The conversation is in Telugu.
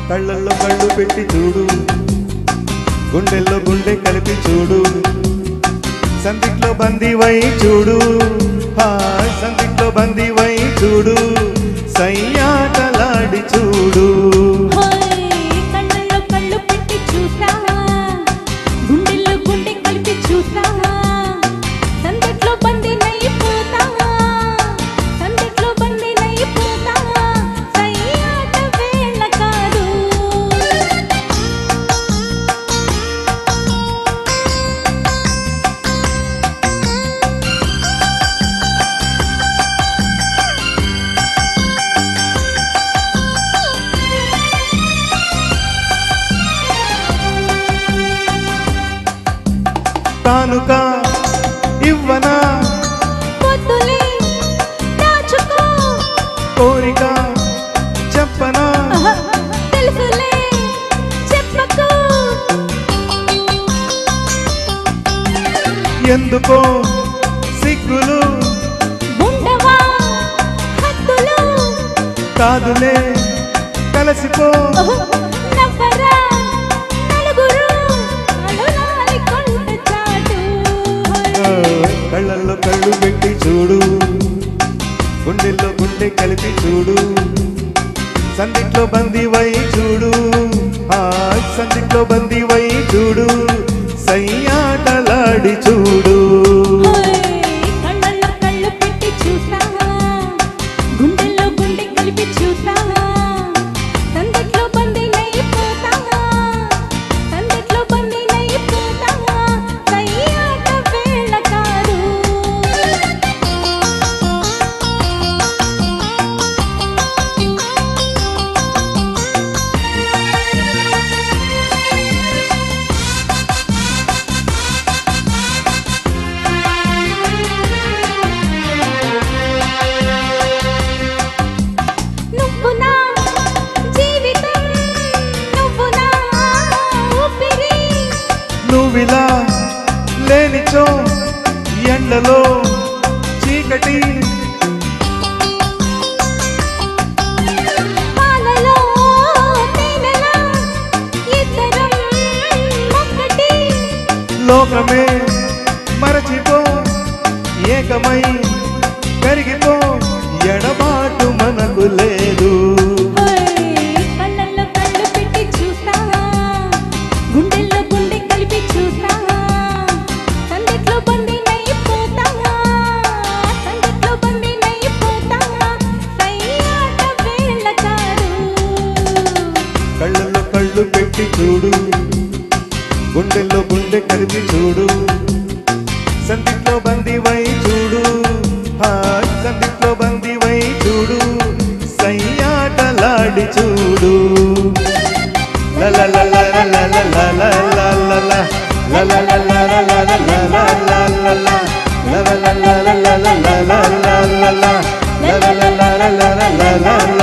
కళ్ళల్లో కళ్ళు పెట్టి చూడు, గుండెల్లో గుండె కలిపి చూడు, సందిట్లో బందీవై చూడు, సందిట్లో బందీవై చూడు, సయ్యాటలాడి చూడు. కళ్ళల్లో కళ్ళు పెట్టి చూసా, గుండెల్లో గుండె కలిపి చూసా, సందిట్లో బందీనైపోతా, సందిట్లో బందీనైపోతా, సయ్యాట వేళ కాదు. తానుగా ఇవ్వనా పొద్దులే దాచుకో, కోరిక చెప్పనా తెలుసులే చెప్పకు, ఎందుకో సిగ్గులు ఉండవా హద్దులు, కాదులే కలిసిపో, నవ్వరా నలుగురు అలులాలి కొండ చాటు. కళ్ళల్లో కళ్ళు పెట్టి చూడు, గుండెల్లో గుండె కలిపి చూడు, సందిట్లో బందీవై చూడు, సందిట్లో బందీవై చూడు, సయ్యాటలాడి చూడు. కళ్ళల్లో కళ్ళు పెట్టి చూసా, గుండెల్లో గుండె కలిపి చూసా, సందిట్లో బందీనైపోతా, సందిట్లో బందీనైపోతా, సయ్యాట వేళ కాదు. నువ్వు నా జీవితం, నువ్వు నా ఊపిరి, నువ్విలా లేనిచో ఎండలో చీకటి, పాలలో తేనెలా ఇద్దరం ఒక్కటి, లోకమే మరచిపో, ఏకమై కరిగిపో, ఎడబాటు మనకు లేదు. కళ్ళల్లో కళ్ళు పెట్టి చూసా, గుండెల్లో గుండె కలిపి చూసా, సందిట్లో బందీనైపోతా, సందిట్లో బందీనైపోతా, సయ్యాట వేళ కాదు. కళ్ళల్లో కళ్ళు పెట్టి చూడు, గుండెల్లో గుండె కలిపి చూడు, సందిట్లో బందీవై చూడు, సందిట్లో బందీవై చూడు, సయ్యాటలాడి చూడు. la la la la la